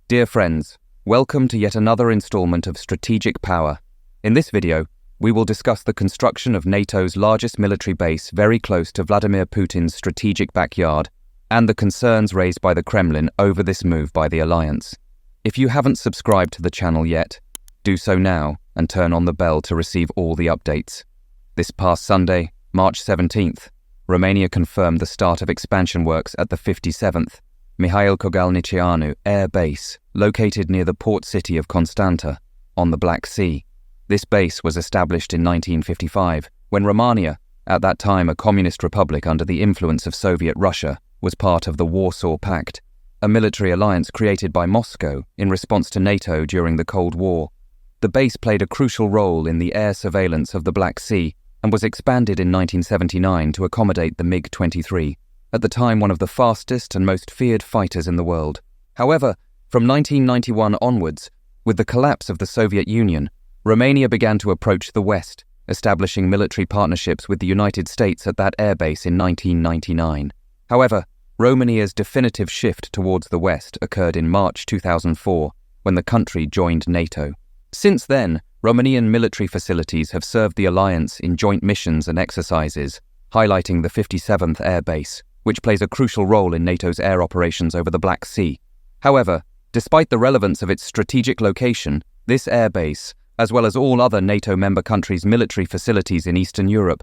Dear friends, welcome to yet another installment of Strategic Power. In this video, we will discuss the construction of NATO's largest military base very close to Vladimir Putin's strategic backyard and the concerns raised by the Kremlin over this move by the alliance. If you haven't subscribed to the channel yet, do so now and turn on the bell to receive all the updates. This past Sunday, March 17th, Romania confirmed the start of expansion works at the 57th Mihail Cogălnicianu Air Base, located near the port city of Constanta, on the Black Sea. This base was established in 1955, when Romania, at that time a communist republic under the influence of Soviet Russia, was part of the Warsaw Pact, a military alliance created by Moscow in response to NATO during the Cold War. The base played a crucial role in the air surveillance of the Black Sea and was expanded in 1979 to accommodate the MiG-23, at the time one of the fastest and most feared fighters in the world. However, from 1991 onwards, with the collapse of the Soviet Union, Romania began to approach the West, establishing military partnerships with the United States at that airbase in 1999. However, Romania's definitive shift towards the West occurred in March 2004, when the country joined NATO. Since then, Romanian military facilities have served the alliance in joint missions and exercises, highlighting the 57th Air Base, which plays a crucial role in NATO's air operations over the Black Sea. However, despite the relevance of its strategic location, this air base, as well as all other NATO member countries' military facilities in Eastern Europe,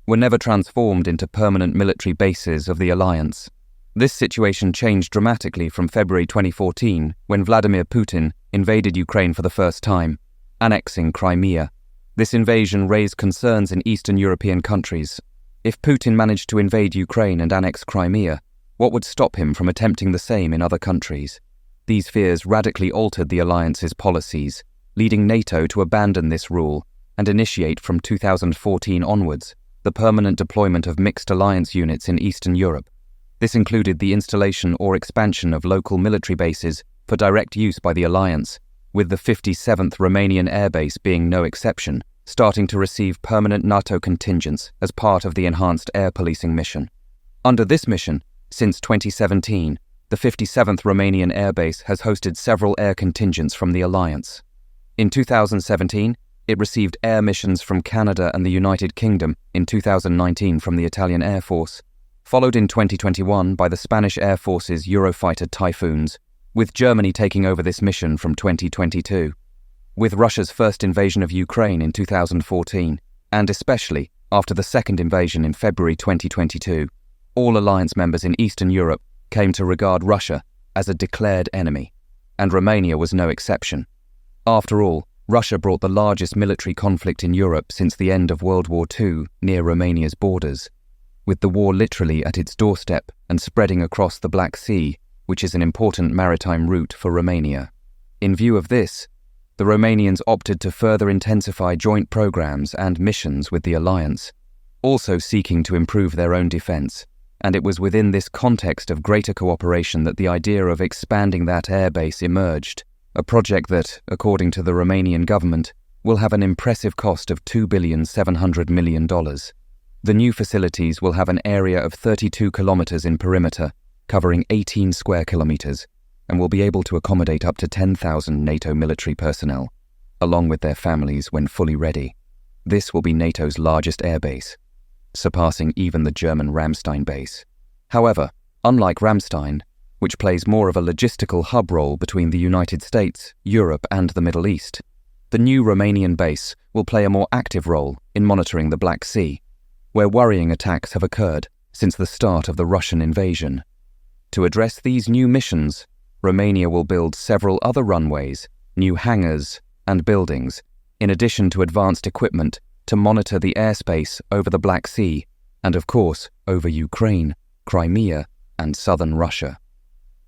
were never transformed into permanent military bases of the alliance. This situation changed dramatically from February 2014, when Vladimir Putin invaded Ukraine for the first time, annexing Crimea. This invasion raised concerns in Eastern European countries. If Putin managed to invade Ukraine and annex Crimea, what would stop him from attempting the same in other countries? These fears radically altered the alliance's policies, leading NATO to abandon this rule and initiate from 2014 onwards the permanent deployment of mixed alliance units in Eastern Europe. This included the installation or expansion of local military bases for direct use by the alliance, with the 57th Romanian Air Base being no exception, starting to receive permanent NATO contingents as part of the enhanced air policing mission. Under this mission, since 2017, the 57th Romanian Air Base has hosted several air contingents from the alliance. In 2017, it received air missions from Canada and the United Kingdom, in 2019 from the Italian Air Force, followed in 2021 by the Spanish Air Force's Eurofighter Typhoons, with Germany taking over this mission from 2022. With Russia's first invasion of Ukraine in 2014, and especially after the second invasion in February 2022, all alliance members in Eastern Europe came to regard Russia as a declared enemy, and Romania was no exception. After all, Russia brought the largest military conflict in Europe since the end of World War II near Romania's borders, with the war literally at its doorstep and spreading across the Black Sea, which is an important maritime route for Romania. In view of this, the Romanians opted to further intensify joint programs and missions with the alliance, also seeking to improve their own defense, and it was within this context of greater cooperation that the idea of expanding that airbase emerged, a project that, according to the Romanian government, will have an impressive cost of $2.7 billion. The new facilities will have an area of 32 kilometers in perimeter, covering 18 square kilometers, and will be able to accommodate up to 10,000 NATO military personnel, along with their families when fully ready. This will be NATO's largest airbase, surpassing even the German Ramstein base. However, unlike Ramstein, which plays more of a logistical hub role between the United States, Europe, and the Middle East, the new Romanian base will play a more active role in monitoring the Black Sea, where worrying attacks have occurred since the start of the Russian invasion. To address these new missions, Romania will build several other runways, new hangars, and buildings, in addition to advanced equipment to monitor the airspace over the Black Sea and, of course, over Ukraine, Crimea, and southern Russia.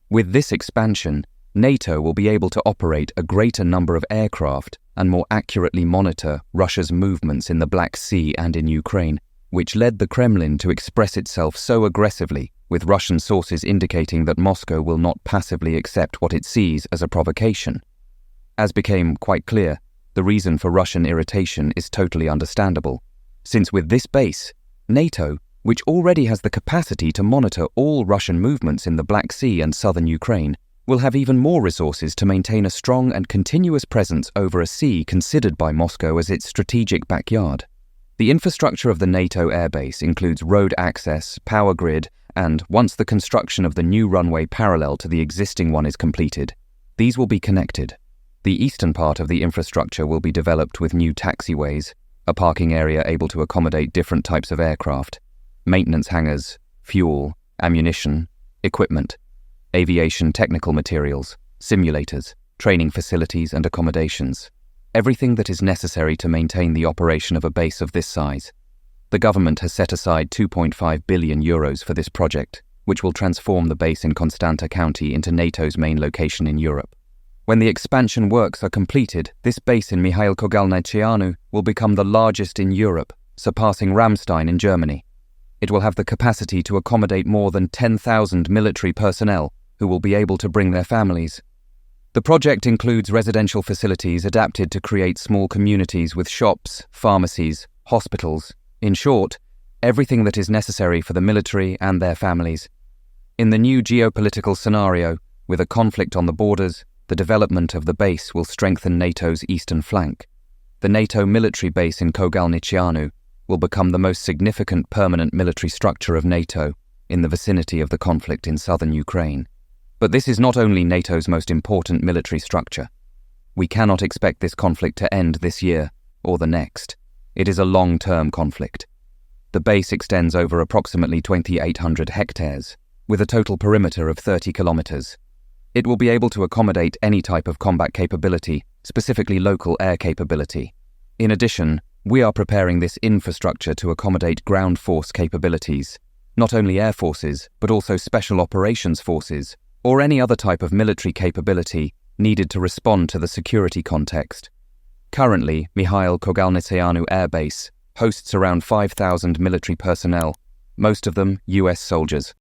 With this expansion, NATO will be able to operate a greater number of aircraft and more accurately monitor Russia's movements in the Black Sea and in Ukraine, which led the Kremlin to express itself so aggressively, with Russian sources indicating that Moscow will not passively accept what it sees as a provocation. As became quite clear, the reason for Russian irritation is totally understandable, since with this base, NATO, which already has the capacity to monitor all Russian movements in the Black Sea and southern Ukraine, will have even more resources to maintain a strong and continuous presence over a sea considered by Moscow as its strategic backyard. The infrastructure of the NATO airbase includes road access, power grid, and, once the construction of the new runway parallel to the existing one is completed, these will be connected. The eastern part of the infrastructure will be developed with new taxiways, a parking area able to accommodate different types of aircraft, maintenance hangars, fuel, ammunition, equipment, aviation technical materials, simulators, training facilities and accommodations. Everything that is necessary to maintain the operation of a base of this size. The government has set aside €2.5 billion for this project, which will transform the base in Constanta County into NATO's main location in Europe. When the expansion works are completed, this base in Mihail Kogalnicianu will become the largest in Europe, surpassing Ramstein in Germany. It will have the capacity to accommodate more than 10,000 military personnel who will be able to bring their families. The project includes residential facilities adapted to create small communities with shops, pharmacies, hospitals. In short, everything that is necessary for the military and their families. In the new geopolitical scenario, with a conflict on the borders, the development of the base will strengthen NATO's eastern flank. The NATO military base in Kogalnicianu will become the most significant permanent military structure of NATO in the vicinity of the conflict in southern Ukraine. But this is not only NATO's most important military structure. We cannot expect this conflict to end this year or the next. It is a long-term conflict. The base extends over approximately 2,800 hectares, with a total perimeter of 30 kilometers. It will be able to accommodate any type of combat capability, specifically local air capability. In addition, we are preparing this infrastructure to accommodate ground force capabilities, not only air forces, but also special operations forces, or any other type of military capability needed to respond to the security context. Currently, Mihail Kogalnicianu Air Base hosts around 5,000 military personnel, most of them US soldiers.